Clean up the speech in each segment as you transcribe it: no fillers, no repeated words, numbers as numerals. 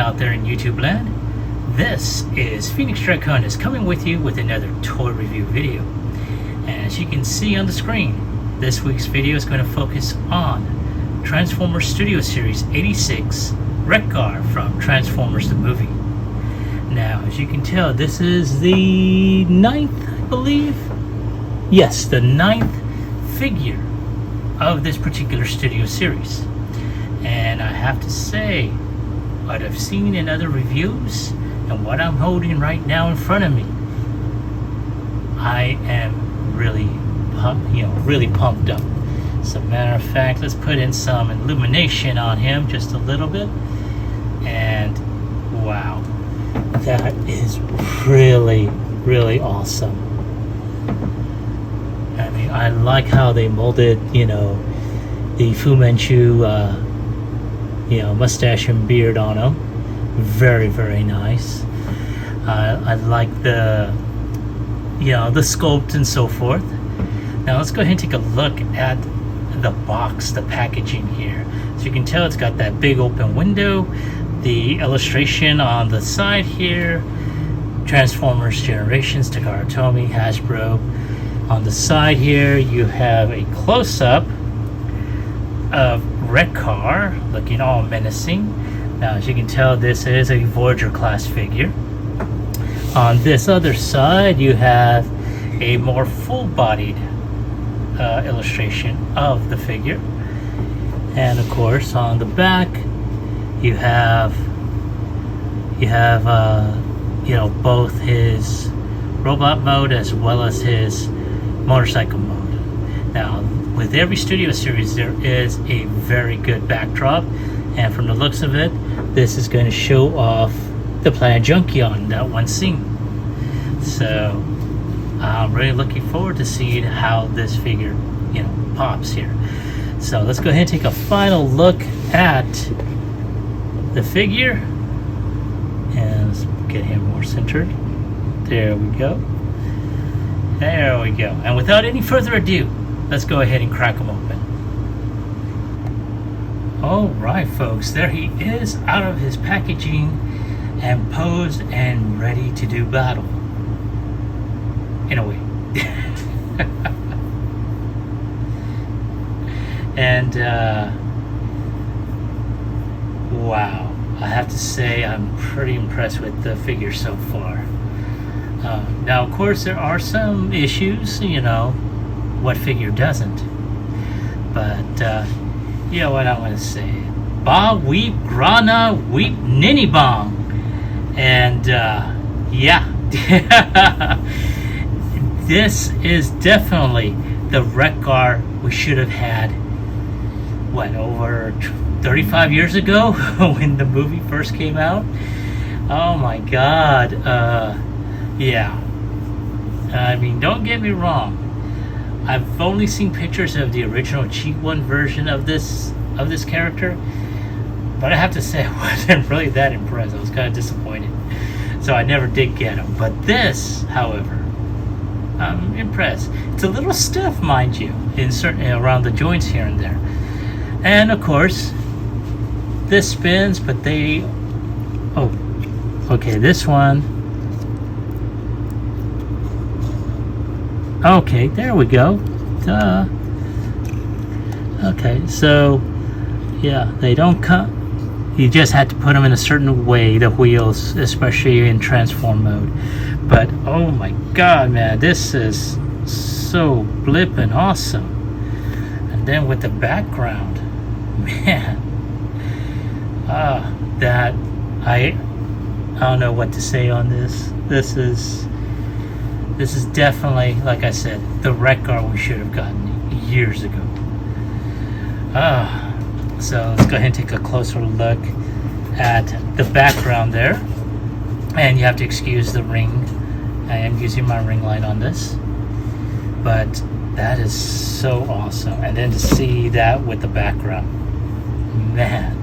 out there in YouTube land. This is Phoenix Draconis coming with you with another toy review video. And as you can see on the screen, this week's video is going to focus on Transformers Studio Series 86 Wreck-Gar from Transformers the Movie. Now, as you can tell, this is the 9th, I believe? Yes, the 9th figure of this particular studio series. And I have to say, what I've seen in other reviews and what I'm holding right now in front of me, I am really pumped up. As a matter of fact, let's put in some illumination on him just a little bit. And wow, that is really, really awesome. I mean, I like how they molded, the Fu Manchu, mustache and beard on him. Very, very nice. I like the sculpt and so forth. Now let's go ahead and take a look at the box, the packaging here. So you can tell it's got that big open window, the illustration on the side here, Transformers Generations, Takara Tomy, Hasbro. On the side here, you have a close-up of Wreck-Gar, looking all menacing. Now, as you can tell, this is a Voyager class figure. On this other side, you have a more full-bodied illustration of the figure. And of course, on the back, you have both his robot mode as well as his motorcycle mode. Now, with every studio series, there is a very good backdrop, and from the looks of it, this is going to show off the Planet Junkion in that one scene. So I'm really looking forward to seeing how this figure, pops here. So let's go ahead and take a final look at the figure, and let's get him more centered. There we go. There we go. And without any further ado, let's go ahead and crack him open. Alright folks, there he is out of his packaging and posed and ready to do battle. In a way. And wow, I have to say I'm pretty impressed with the figure so far. Now, of course, there are some issues, what figure doesn't. But, what I'm going to say. Ba weep grana weep ninny bong. And, this is definitely the Wreck-Gar we should have had, over 35 years ago when the movie first came out? Oh my god. I mean, don't get me wrong. I've only seen pictures of the original G1 version of this character, but I have to say I wasn't really that impressed. I was kind of disappointed, so I never did get him. But this, however, I'm impressed. It's a little stiff, mind you, in certain around the joints here and there, and of course, this spins. But this one. Okay, there we go. Duh. Okay, so they don't come. You just had to put them in a certain way, the wheels, especially in transform mode. But oh my god, man, this is so blippin' awesome. And then with the background, man, that I don't know what to say on this. This is definitely, like I said, the Wreck-Gar we should have gotten years ago. So let's go ahead and take a closer look at the background there. And you have to excuse the ring. I am using my ring light on this. But that is so awesome. And then to see that with the background, man.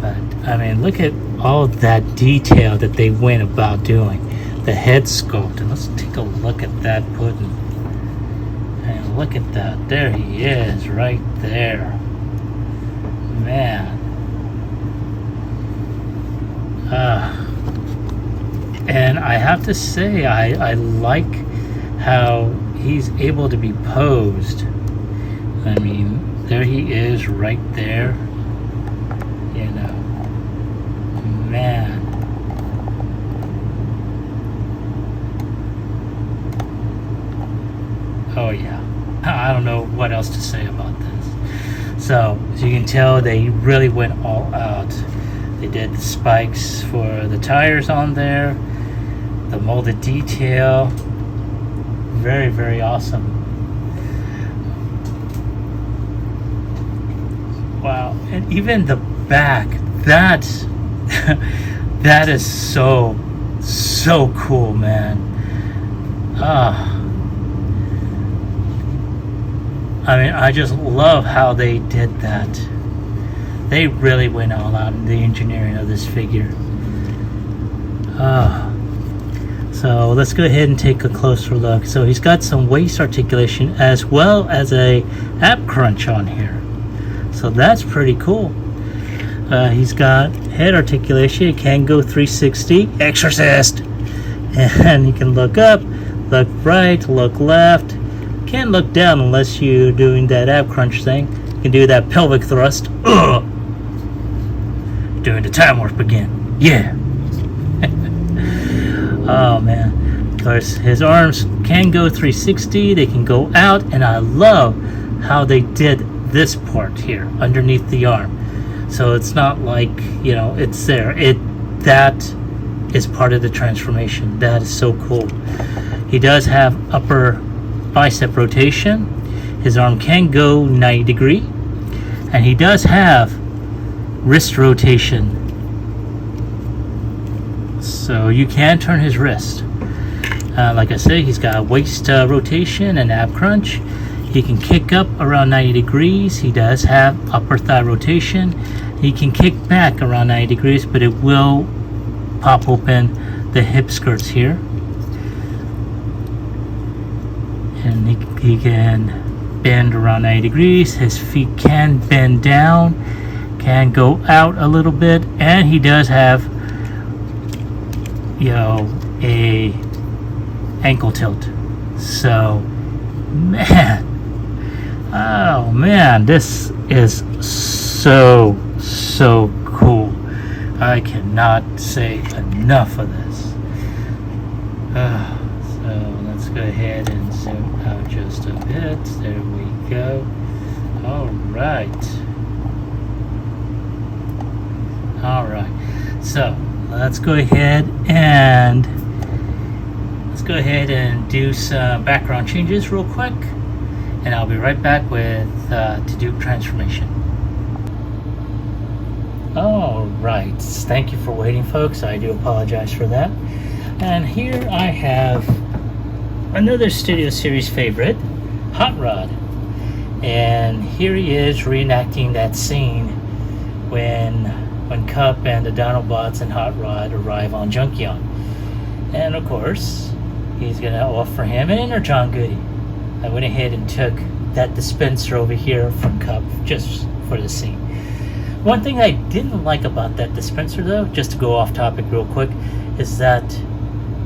But, I mean, look at all that detail that they went about doing. The head sculpt, and let's take a look at that pudding. And look at that, there he is right there, man. And I have to say, I like how he's able to be posed. I mean, there he is right there. You know, man. Oh yeah. I don't know what else to say about this. So, as you can tell, they really went all out. They did the spikes for the tires on there, the molded detail. Very, very awesome. Wow. And even the back, that is so cool, man. I mean, I just love how they did that. They really went all out in the engineering of this figure. So let's go ahead and take a closer look. So he's got some waist articulation as well as a ab crunch on here. So that's pretty cool. He's got head articulation. It can go 360. Exorcist! And you can look up, look right, look left. Can't look down unless you're doing that ab crunch thing. You can do that pelvic thrust. Ugh! Doing the time warp again. Yeah! Oh man. Of course, his arms can go 360. They can go out. And I love how they did this part here underneath the arm. So it's not like, you know, it's there. That is part of the transformation. That is so cool. He does have upper bicep rotation. His arm can go 90 degree, and he does have wrist rotation, so you can turn his wrist. Like I said, he's got waist rotation and ab crunch. He can kick up around 90 degrees. He does have upper thigh rotation. He can kick back around 90 degrees, but it will pop open the hip skirts here. And he can bend around 90 degrees. His feet can bend down, can go out a little bit, and he does have, you know, a ankle tilt. So, man, oh man, this is so cool. I cannot say enough of this. So let's go ahead and zoom out just a bit. There we go. All right. So let's go ahead and do some background changes real quick, and I'll be right back with to do transformation. All right. Thank you for waiting, folks. I do apologize for that. And here I have another Studio Series favorite, Hot Rod. And here he is reenacting that scene when Cup and the Dinobots and Hot Rod arrive on Junkion. And of course, he's going to offer him an Energon goodie. I went ahead and took that dispenser over here from Cup just for the scene. One thing I didn't like about that dispenser, though, just to go off topic real quick, is that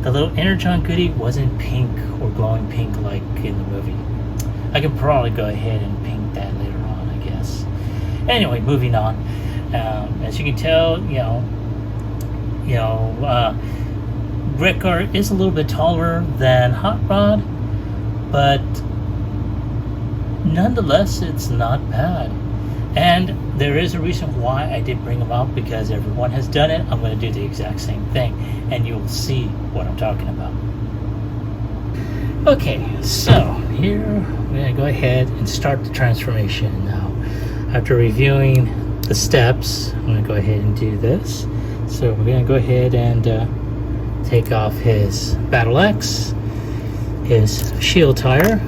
the little Energon goodie wasn't pink or glowing pink like in the movie. I can probably go ahead and paint that later on, I guess. Anyway, moving on. As you can tell, Wreck-Gar is a little bit taller than Hot Rod, but nonetheless, it's not bad. And there is a reason why I did bring them out, because everyone has done it. I'm going to do the exact same thing, and you'll see what I'm talking about. Okay, so here we're going to go ahead and start the transformation. Now, after reviewing the steps, I'm going to go ahead and do this. So we're going to go ahead and take off his Battle Axe, his shield tire,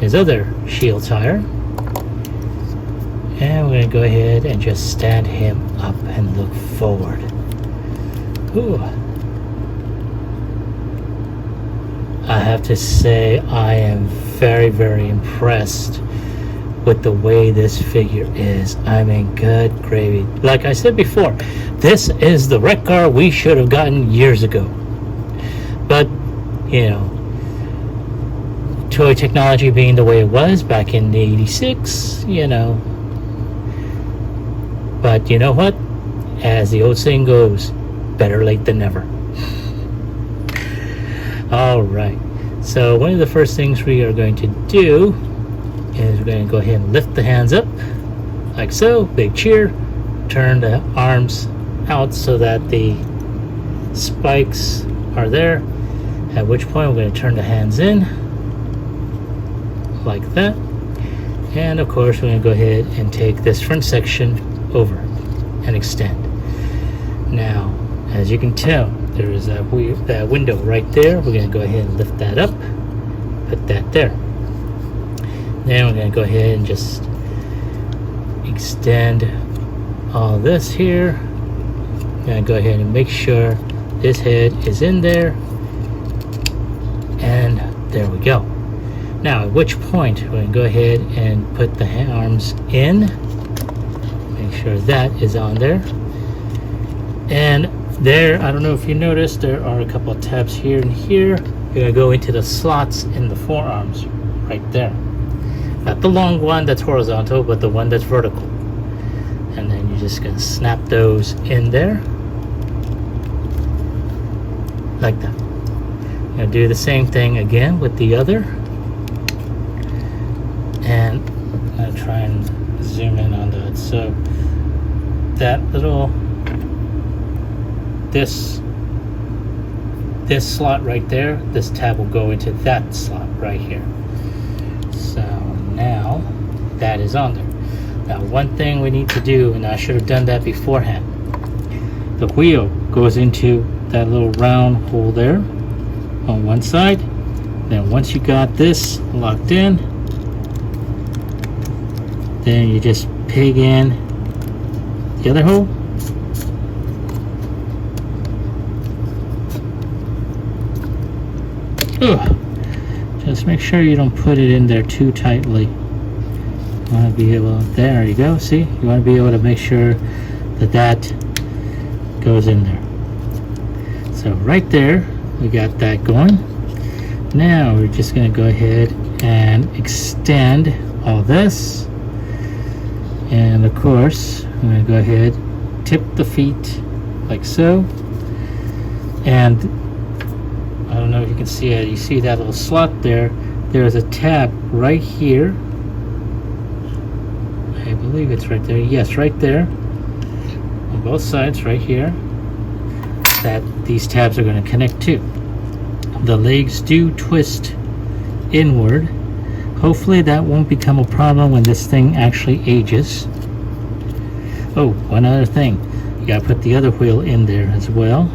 his other shield tire, and we're going to go ahead and just stand him up and look forward. Ooh. I have to say, I am very, very impressed with the way this figure is. I mean, good gravy. Like I said before, this is the Wreck-Gar we should have gotten years ago. But, you know, toy technology being the way it was back in '86, you know. But you know what? As the old saying goes, better late than never. Alright, so one of the first things we are going to do is we're going to go ahead and lift the hands up, like so, big cheer, turn the arms out so that the spikes are there, at which point we're going to turn the hands in, like that, and of course we're going to go ahead and take this front section over and extend. Now, as you can tell, there is that window right there. We're going to go ahead and lift that up, put that there. Then we're going to go ahead and just extend all this here. I'm going to go ahead and make sure this head is in there, and there we go. Now, at which point we're going to go ahead and put the arms in, make sure that is on there, and there, I don't know if you noticed, there are a couple of tabs here and here. You're going to go into the slots in the forearms right there. Not the long one that's horizontal, but the one that's vertical. And then you're just going to snap those in there, like that. You're going to do the same thing again with the other. And I'm going to try and zoom in on that. So that little, this slot right there, this tab will go into that slot right here. So now that is on there. Now, one thing we need to do, and I should have done that beforehand, the wheel goes into that little round hole there on one side. Then once you got this locked in, then you just pig in the other hole. Ugh. Just make sure you don't put it in there too tightly. You want to be able, there you go, see? You want to be able to make sure that that goes in there. So right there, we got that going. Now we're just going to go ahead and extend all this. And of course, I'm going to go ahead, tip the feet like so. And I don't know if you can see it. You see that little slot there. There's a tab right here. I believe it's right there. Yes, right there. On both sides, right here. That these tabs are going to connect to. The legs do twist inward. Hopefully that won't become a problem when this thing actually ages. Oh, one other thing. You got to put the other wheel in there as well.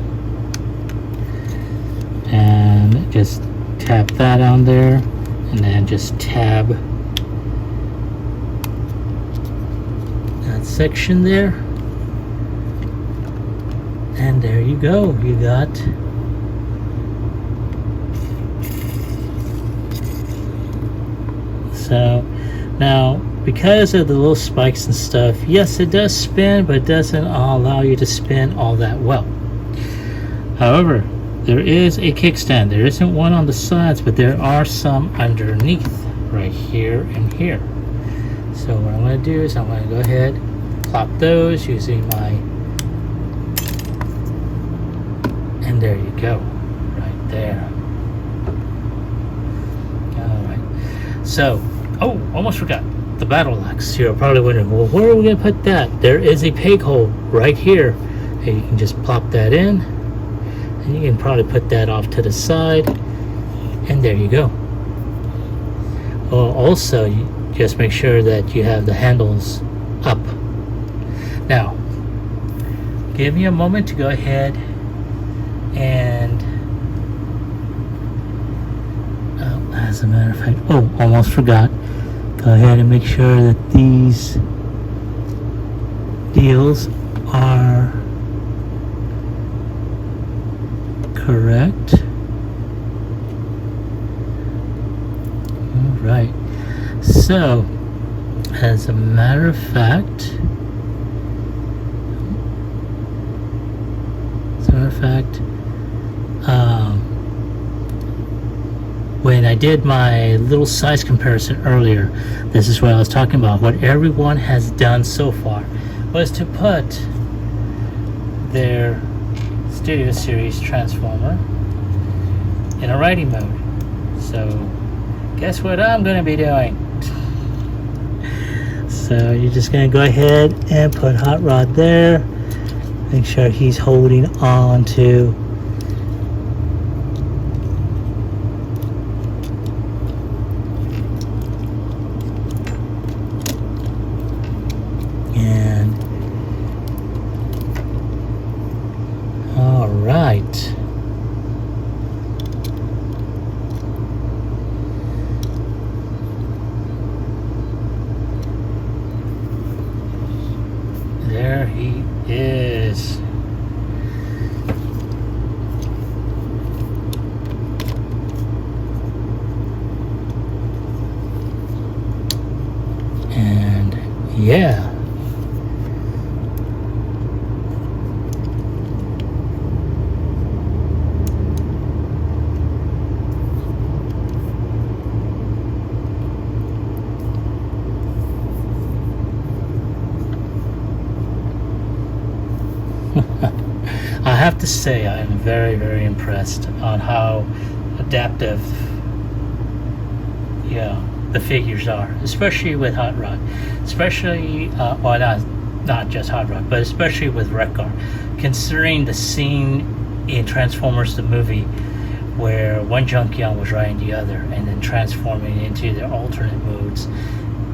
And just tap that on there, and then just tab that section there, and there you go. You got so now, because of the little spikes and stuff, yes, it does spin, but it doesn't allow you to spin all that well. However, there is a kickstand. There isn't one on the sides, but there are some underneath right here and here. So what I'm going to do is I'm going to go ahead, plop those using my, and there you go, right there. Alright, so, oh, almost forgot, the battle locks. You're probably wondering, well, where are we going to put that? There is a peg hole right here, and you can just plop that in. And you can probably put that off to the side, and there you go. Also, you just make sure that you have the handles up. Now, give me a moment to go ahead and as a matter of fact, oh, almost forgot. Go ahead and make sure that these deals are correct. All right. So As a matter of fact, when I did my little size comparison earlier, this is what I was talking about. What everyone has done so far was to put their Studio Series Transformer in a riding mode. So guess what I'm going to be doing? So you're just going to go ahead and put Hot Rod there. Make sure he's holding on to right. There he is. And yeah. I have to say I am very, very impressed on how adaptive the figures are, especially with Hot Rod, especially well, not just Hot Rod, but especially with Wreck-Gar, considering the scene in Transformers the movie where one Junkion was riding the other and then transforming into their alternate modes,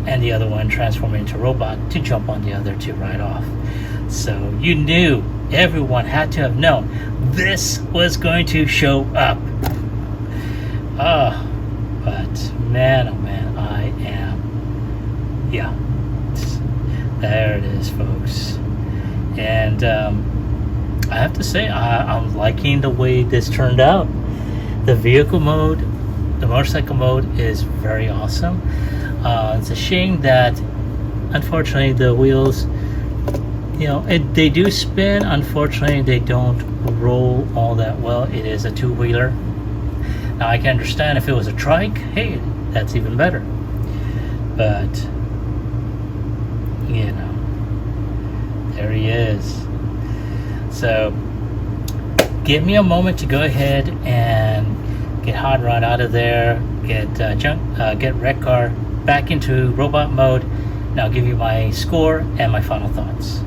and the other one transforming into robot to jump on the other to ride off. So you knew, everyone had to have known this was going to show up. But man, oh man, I am, yeah, there it is, folks. And I have to say, I'm liking the way this turned out. The vehicle mode, the motorcycle mode is very awesome. It's a shame that, unfortunately, the wheels, they do spin. Unfortunately, they don't roll all that well. It is a two-wheeler. Now, I can understand if it was a trike, hey, that's even better. But, there he is. So, give me a moment to go ahead and get Hot Rod out of there, get Wreck-Gar back into robot mode, and I'll give you my score and my final thoughts.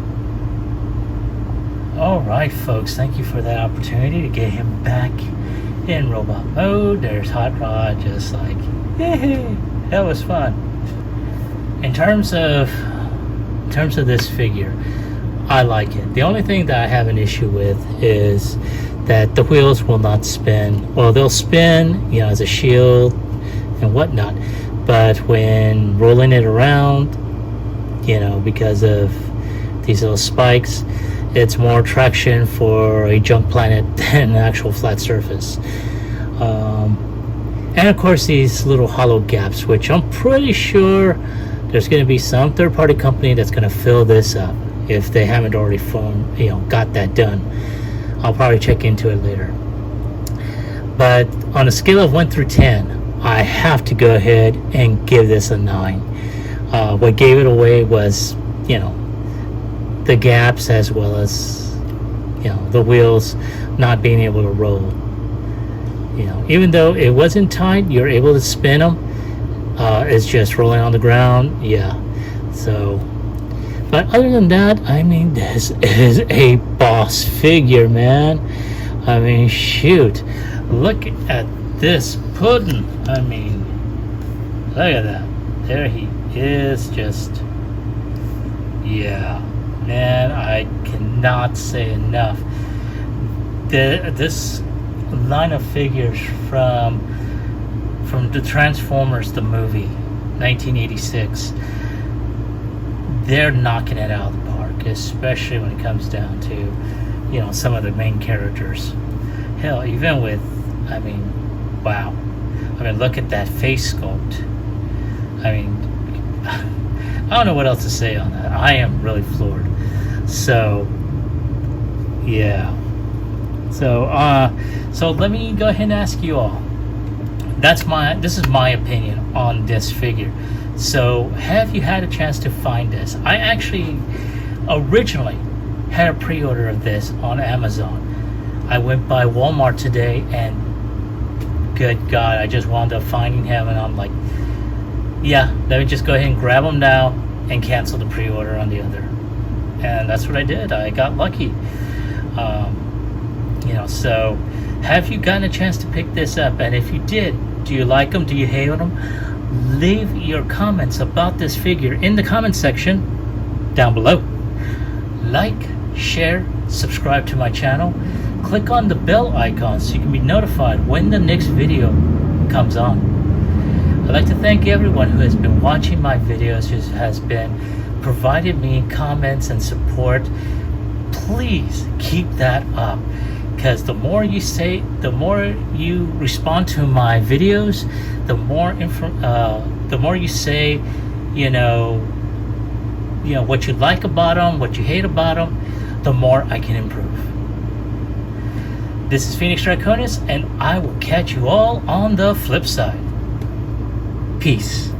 Alright, folks, thank you for that opportunity to get him back in robot mode. There's Hot Rod, just like, hey, that was fun. In terms of this figure, I like it. The only thing that I have an issue with is that the wheels will not spin. Well, they'll spin, as a shield and whatnot, but when rolling it around, because of these little spikes, it's more traction for a junk planet than an actual flat surface. And of course, these little hollow gaps, which I'm pretty sure there's going to be some third-party company that's going to fill this up if they haven't already got that done. I'll probably check into it later. But on a scale of 1 through 10, I have to go ahead and give this a 9. What gave it away was, the gaps, as well as, the wheels not being able to roll. Even though it wasn't tight, you're able to spin them. It's just rolling on the ground. Yeah. So, but other than that, this is a boss figure, man. Shoot. Look at this pudding. Look at that. There he is, just, yeah. Man, I cannot say enough. This line of figures from the Transformers the movie, 1986, they're knocking it out of the park, especially when it comes down to, some of the main characters. Hell, even with, wow. Look at that face sculpt. I don't know what else to say on that. I am really floored. So, yeah. So let me go ahead and ask you all. This is my opinion on this figure. So, have you had a chance to find this? I actually originally had a pre-order of this on Amazon. I went by Walmart today, and good God, I just wound up finding him, and I'm like, yeah, let me just go ahead and grab him now and cancel the pre-order on the other. And that's what I did. I got lucky. So have you gotten a chance to pick this up? And if you did, do you like them? Do you hate them? Leave your comments about this figure in the comment section down below. Like, share, subscribe to my channel. Click on the bell icon so you can be notified when the next video comes on. I'd like to thank everyone who has been watching my videos, who has been provided me comments and support. Please keep that up, because the more you say, the more you respond to my videos, the more you say, what you like about them, what you hate about them, the more I can improve. This is Phoenix Draconis, and I will catch you all on the flip side. Peace.